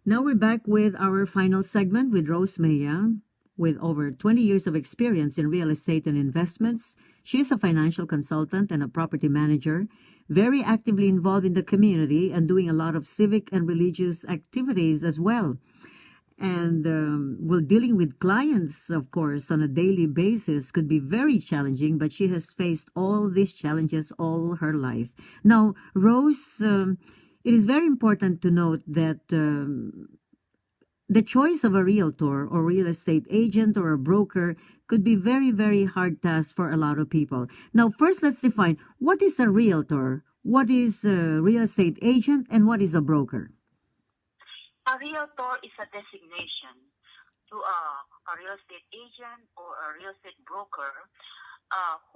Now we're back with our final segment with Rose Mejia. With over 20 years of experience in real estate and investments, she is a financial consultant and a property manager, very actively involved in the community and doing a lot of civic and religious activities as well. And well, dealing with clients, of course, on a daily basis could be very challenging, but she has faced all these challenges all her life. Now, Rose, it is very important to note that the choice of a realtor or real estate agent or a broker could be very, very hard task for a lot of people. Now, first, let's define what is a realtor, what is a real estate agent, and what is a broker. A realtor is a designation to a real estate agent or a real estate broker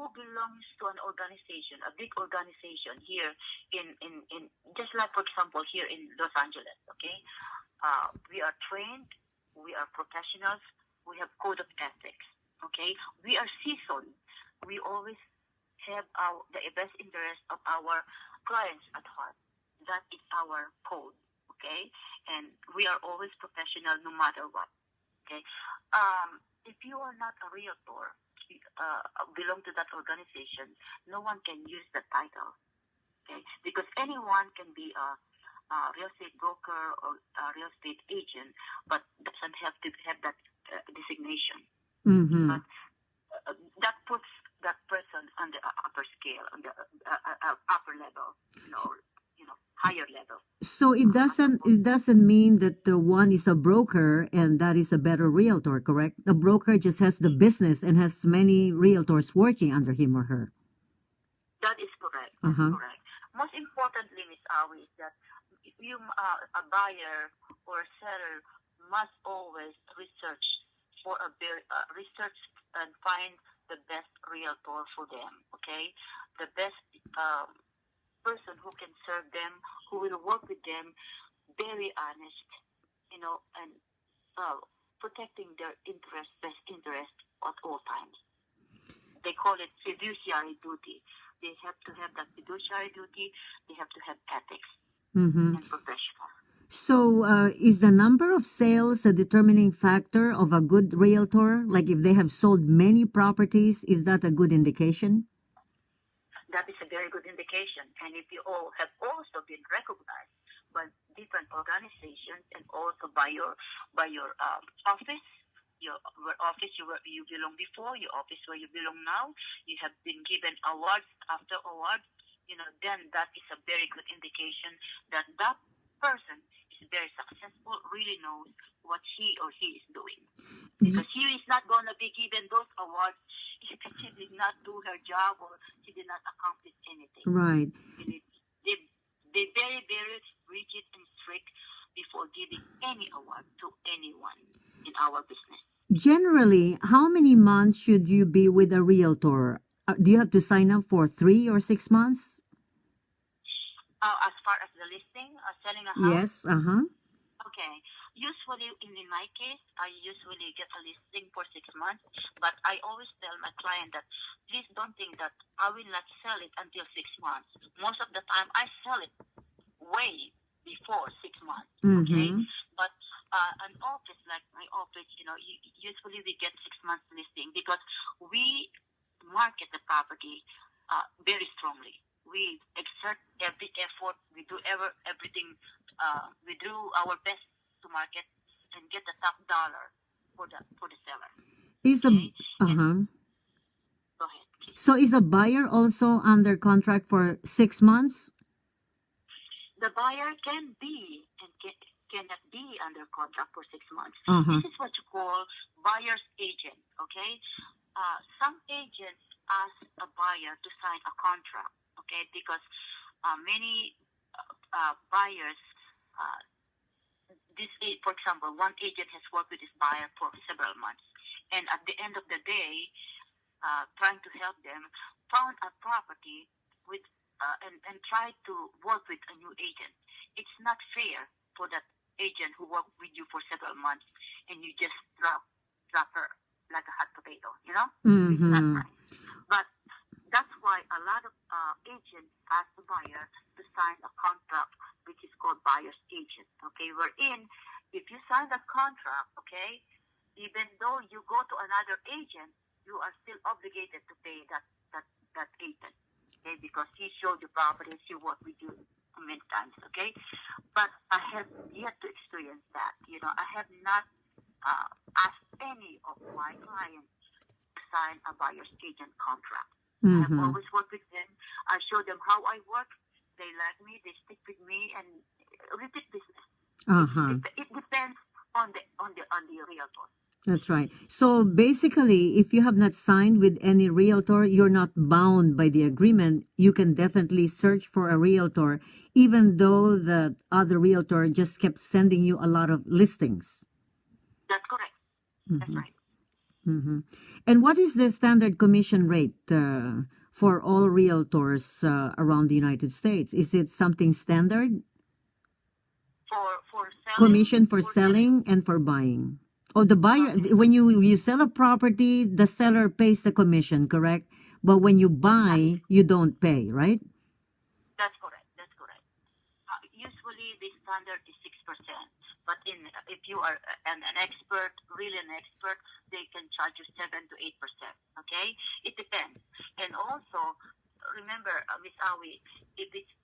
who belongs to an organization, a big organization here in just like, for example, here in Los Angeles, okay? We are trained, we are professionals, we have code of ethics, okay? We are seasoned. We always have the best interest of our clients at heart. That is our code, okay? And we are always professional no matter what, okay? If you are not a realtor, belong to that organization, no one can use that title, okay? Because anyone can be a real estate broker or a real estate agent, but doesn't have to have that designation. Mm-hmm. But that puts that person on the upper scale, on the upper level, higher level. So it doesn't mean that the one is a broker and that is a better realtor, correct? The broker just has the business and has many realtors working under him or her. That is correct. That's correct. Most importantly, Ms. Awi, is that you, a buyer or a seller, must always research research and find the best realtor for them. Okay, the best person who can serve them, who will work with them, very honest, and protecting their best interest at all times. They call it fiduciary duty. They have to have that fiduciary duty. They have to have ethics and professional. So is the number of sales a determining factor of a good realtor? Like if they have sold many properties, is that a good indication? That is a very good indication. And if you all have also been recognized by different organizations and also by your office, your office you belong before, your office where you belong now, you have been given awards after awards, then that is a very good indication that that person is very successful, really knows what he or he is doing. Because he is not going to be given those awards if she did not do her job or she did not accomplish anything. Right. They very, very rigid and strict before giving any award to anyone in our business. Generally, how many months should you be with a realtor? Do you have to sign up for 3 or 6 months? As far as the listing, selling a house? Yes, Okay. Usually, in my case, I usually get a listing for 6 months, but I always tell my client that please don't think that I will not sell it until 6 months. Most of the time, I sell it way before 6 months, okay? But an office, like my office, usually we get 6 months listing because we market the property very strongly. We exert every effort. We do everything. We do our best to market and get the top dollar for the seller. Go ahead. So is a buyer also under contract for 6 months? The buyer can be and cannot be under contract for 6 months. This is what you call buyer's agent. Okay, some agents ask a buyer to sign a contract. Okay, because many buyers, for example, one agent has worked with this buyer for several months, and at the end of the day, trying to help them, found a property with and try to work with a new agent. It's not fair for that agent who worked with you for several months and you just drop her like a hot potato, It's not right. But that's why a lot of agents ask the buyer to sign a contract, which is called buyer's agent. Okay, wherein if you sign the contract, okay, even though you go to another agent, you are still obligated to pay that agent, okay, because he showed you properties, he worked with you many times, okay. But I have yet to experience that. You know, I have not asked any of my clients to sign a buyer's agent contract. I have always worked with them. I show them how I work. They like me. They stick with me, and repeat business. It depends on the realtor. That's right. So basically, if you have not signed with any realtor, you're not bound by the agreement. You can definitely search for a realtor, even though the other realtor just kept sending you a lot of listings. That's correct. That's right. And what is the standard commission rate for all realtors around the United States? Is it something standard? For selling? Commission for selling and for buying. Oh, the buyer, when you sell a property, the seller pays the commission, correct? But when you buy, you don't pay, right? That's correct. That's correct. Usually, the standard is 6%. But if you are an expert, really an expert, they can charge you 7 to 8%. Okay, it depends. And also, remember, Miss Awi, if it's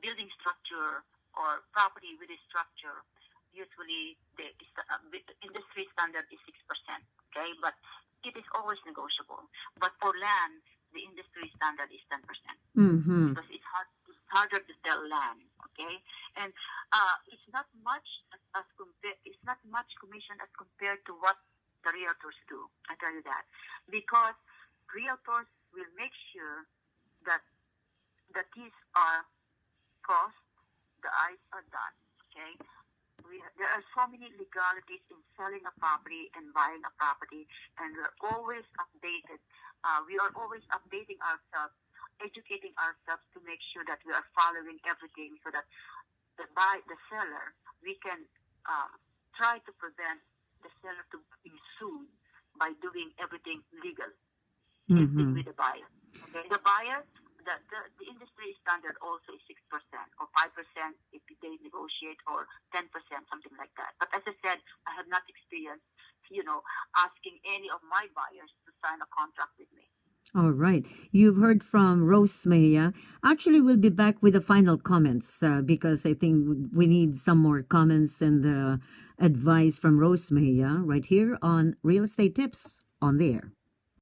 building structure or property with a structure, usually the industry standard is 6%. Okay, but it is always negotiable. But for land, the industry standard is 10%. Because it's harder to sell land. Okay, and it's not much it's not much commission as compared to what the realtors do. I tell you that, because realtors will make sure that the T's are crossed, the I's are done. Okay, there are so many legalities in selling a property and buying a property, and we're always updated. We are always updating ourselves, educating ourselves to make sure that we are following everything, so that the seller, we can try to prevent the seller to be sued by doing everything legal with the buyer. Okay, the buyer, the industry standard also is 6% or 5% if they negotiate, or 10%, something like that. But as I said, I have not experienced, asking any of my buyers to sign a contract with me. All right. You've heard from Rose Mejia. Actually, we'll be back with the final comments because I think we need some more comments and advice from Rose Mejia right here on Real Estate Tips on the Air.